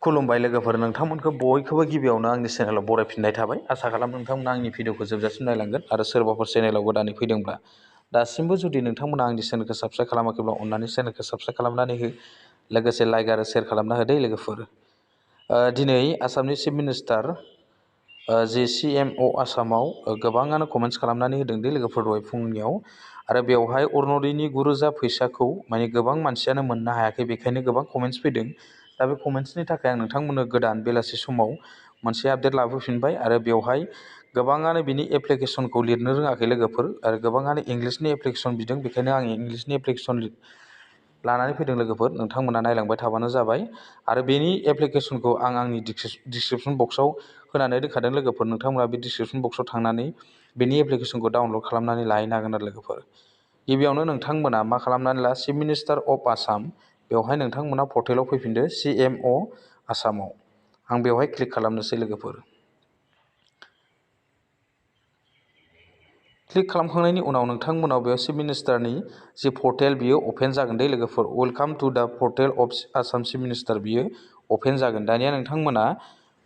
खुलुमबाय लोगोफोर, नोंथांमोनखौ बयखौबो गिबियावनो आंनि चेनेलाव बरायफिननाय थाबाय। आसा खालाम नोंथांमोना आंनि भिडिअखौ जोबजासिम नायलांगोन आरो सोरबाफोर चेनेलाव गोदानै फैदोंब्ला दासिमबो जुदि नोंथांमोना आंनि चेनेलखौ साबस्क्राइब खालामाखैब्ला अन्नानै चेनेलखौ साबस्क्राइब खालामनानै हो, लोगोसे लाइक आरो शेयार खालामना होदो लोगोफोर। दिनै आसामनि चिफ मिनिस्टार जि CMO आसामाव गोबाङानो कमेन्ट्स खालामनानै होदों दि लोगोफोर दहाय फुंनियाव, आरो बेवहाय अरुनदयनि 9,000 फैसाखौ माने गोबां मानसियानो मोननो हायाखै, बेखायनो गोबां कमेन्ट्स फैदों। दा बे कमेन्ट्सनि थाखाय आं नोंथांमोननो गोदान बेलासि समाव मोनसे आपडेट लाबोफिनबाय, आरो बेवहाय गोबाङानो बिनि एप्लिकेसनखौ लिरनो रोङाखै लोगोफोर, आरो गोबाङानो इंलिसनि एप्लिकेसन बिदों, बेखायनो आं इंलिसनि एप्लिकेसन लानानै फैदों लोगोफोर। नोंथांमोना नायलांबाय थाबानो जाबाय, आरो बेनि एप्लिकेसनखौ आं आंनि डिसक्रिपसन बक्सआव होनानै दोनखादों लोगोफोर। नोंथांमोना बे डिसक्रिपसन बक्सआव थांनानै बेनि एप्लिकेसनखौ डाउनलड खालामनानै लाहैनो हागोन आरो लोगोफोर। गिबियावनो नोंथांमोना मा खालामनानै ला, चिफ मिनिस्टार अफ आसाम, बेवहाय नोंथांमोना पर्टेलाव फैफिनदो CMO आसामाव। आं बेवहाय क्लिक खालामनोसै लोगोफोर। क्लिक खालामखांनायनि उनाव नोंथांमोनाव बेयाव चिफ मिनिस्टारनि जि पर्टेल बियो अपेन जागोन दे लोगोफोर। Welcome to the portal of Assam chief minister बियो अपेन जागोन। दानिया नोंथांमोना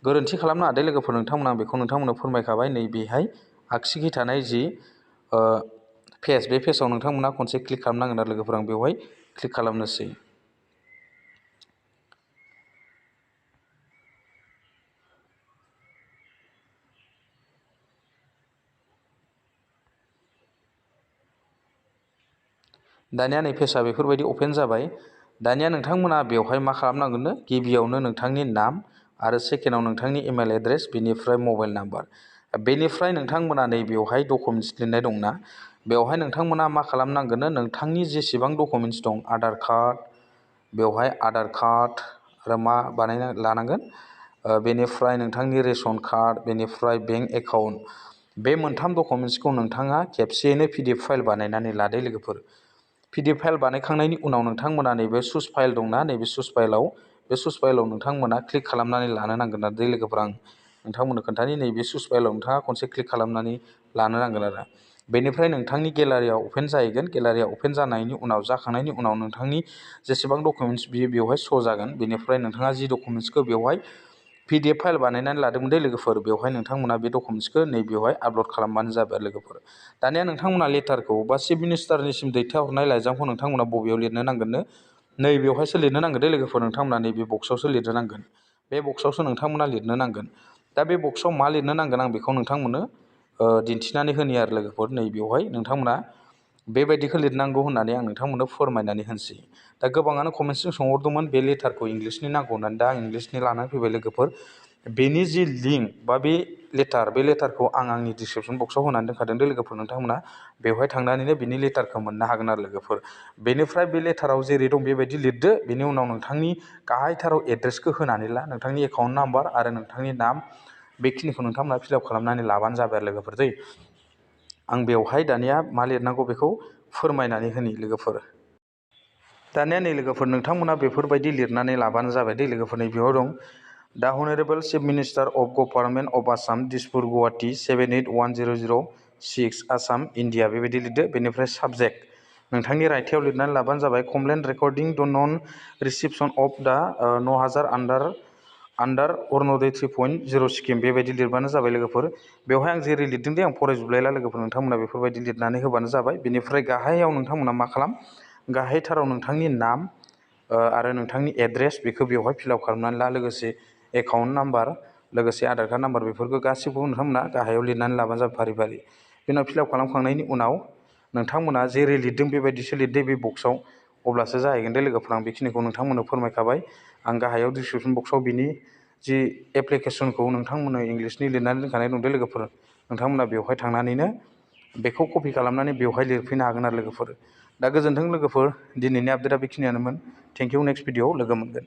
गोरोन्थि खालामनो हादों लोगोफोर, नोंथांमोना बेखौ नोंथांमोननो फोरमायखाबाय। नैबेहाय आगसिखै थानाय जि पेज, बे पेजाव नोंथांमोना खनसे क्लिक खालामनांगोन आरो लोगोफोर। आं बेवहाय क्लिक खालामनोसै। दानिया नै पेजआ बेफोरबायदि अपेन जाबाय। दानिया नोंथांमोना बेवहाय मा खालामनांगोननो, गिबियावनो नोंथांनि नाम, आरो सेकेन्डआव नोंथांनि इमेल एड्रेस, बेनिफ्राय मबाइल नाम्बार। बेनिफ्राय नोंथांमोना नै बेवहाय डकुमेन्ट्स लिरनाय दंना, बेवहाय नोंथांमोना मा खालामनांगोननो, नोंथांनि जेसेबां डकुमेन्ट्स दं, आधार कार्ड, बेवहाय आधार कार्ड आरो मा बानायना लानांगोन, बेनिफ्राय नोंथांनि रेशन कार्ड, बेनिफ्राय बेंक एकाउन्ट, बे मोनथाम डकुमेन्ट्सखौ नोंथाङा खेबसेयैनो PDF फाइल बानायनानै लादो लोगोफोर। PDF फाइल बानायखांनायनि उनाव नोंथांमोना नैबे सुस फाइल दंना, नैबे सुस फाइलाव, बे सुस फाइलाव नोंथांमोना क्लिक खालामनानै लानो नांगोन आरो लोगोफोर। आं नोंथांमोननो खोन्थानि, नैबे सुस फाइलाव नोंथाङा खनसे क्लिक खालामनानै लानो नांगोन आरो। बेनिफ्राय नोंथांनि गेलारिया अपेन जाहैगोन। गेलारिया अपेन जानायनि उनाव, जाखांनायनि उनाव नोंथांनि जेसेबां डकुमेन्ट्स बियो बेवहाय श' जागोन। बेनिफ्राय नोंथाङा जि डकुमेन्ट्सखौ बेवहाय PDF फाइल बानायनानै लादोंमोन दे लोगोफोर, बेवहाय नोंथांमोना बे डकुमेन्ट्सखौ नै बेवहाय आपल'ड खालामबानो जाबाय लोगोफोर। दानिया नोंथांमोना लेटारखौ बा चिफ मिनिस्टारनिसिम दैथायहरनाय लाइजामखौ नोंथांमोना बबेयाव लिरनो नांगोननो, नै बेवहायसो लिरनो नांगोन दे लोगोफोर। नोंथांमोना नैबे बक्सआवसो लिरनो नांगोन, बे बक्सआवसो नोंथांमोना लिरनो नांगोन। दा बे बक्सआव मा लिरनो नांगोन आं बेखौ नोंथांमोननो दिन्थिनानै होनि आरो लोगोफोर। नै बेवहाय नोंथांमोना बेबायदिखौ लिरनांगौ होननानै आं नोंथांमोननो फोरमायनानै होनोसै। दा गोबाङानो कमेन्ट्सजों सोंहरदोंमोन बे लेटारखौ इंलिसनि नांगौ होननानै, दा आं इंलिसनि लानानै फैबाय लोगोफोर। बेनि जि लिंक बा बे लेटारखौ आं आंनि डिसक्रिपसन बक्सआव होनानै दोनखादों दे लोगोफोर। नोंथांमोना बेवहाय थांनानैनो बिनि लेटारखौ मोननो हागोन आरो लोगोफोर। बेनिफ्राय बे लेटाराव जेरै दं बेबायदि लिरदो। बेनि उनाव नोंथांनि गाहायथाराव एड्रेसखौ होनानै ला, नोंथांनि एकाउन्ट नाम्बार आरो नोंथांनि नाम, बेखिनिखौ नोंथांमोना फिलआप खालामनानै लाबानो जाबाय आरो लोगोफोर दै। आं बेवहाय दानिया मा लिरनांगौ बेखौ फोरमायनानै होनि लोगोफोर। दानिया नै लोगोफोर, नोंथांमोना बेफोरबायदि लिरनानै लाबानो जाबाय दे लोगोफोर। नै बेयाव दं, the honourable chief minister of government of Assam, Dispur Guwahati 781006 Assam India, बेबायदि लिरदो। बेनिफ्राय साबजेक्ट नोंथांनि रायथायाव लिरनानै लाबानो जाबाय, कमप्लेन रेकर्डिं द नन reception of the 9,000 under Orunodoi 3.0 scheme, बेबायदि लिरबानो जाबाय लोगोफोर। बेवहाय आं जेरै लिरदों दे, आं फरायजोबलायला लोगोफोर, नोंथांमोना बेफोरबायदि लिरनानै होबानो जाबाय। बेनिफ्राय गाहायाव नोंथांमोना मा खालाम, गाहायथाराव नोंथांनि नाम आरो नोंथांनि एड्रेस, बेखौ बेवहाय फिलआप खालामनानै ला, लोगोसे एकाउन्ट नाम्बार, लोगोसे आधार कार्ड नाम्बार, बेफोरखौ गासिबो नोंथांमोना गाहायाव लिरनानै लाबानो जाबाय फारि फारि। बेनि उनाव फिलआप खालामखांनायनि उनाव नोंथांमोना जेरै लिरदों बेबायदिसो लिरदो बे बक्सआव, अब्लासो जाहैगोन दे लोगोफोर। आं बेखिनिखौ नोंथांमोननो फोरमायखाबाय। आं गाहायाव डिसक्रिपसन बक्सआव बिनि जि एप्लिकेसनखौ नोंथांमोननो इंलिसनि लिरनानै दोनखानाय दं दे लोगोफोर। नोंथांमोना बेवहाय थांनानैनो बेखौ कपि खालामनानै बेवहाय लिरफैनो हागोन आरो लोगोफोर। दा गोजोन्थों लोगोफोर, दिनैनि आपडेटआ बेखिनियानोमोन। थेंक इउ, नेक्स्ट भिडिअआव लोगो मोनगोन।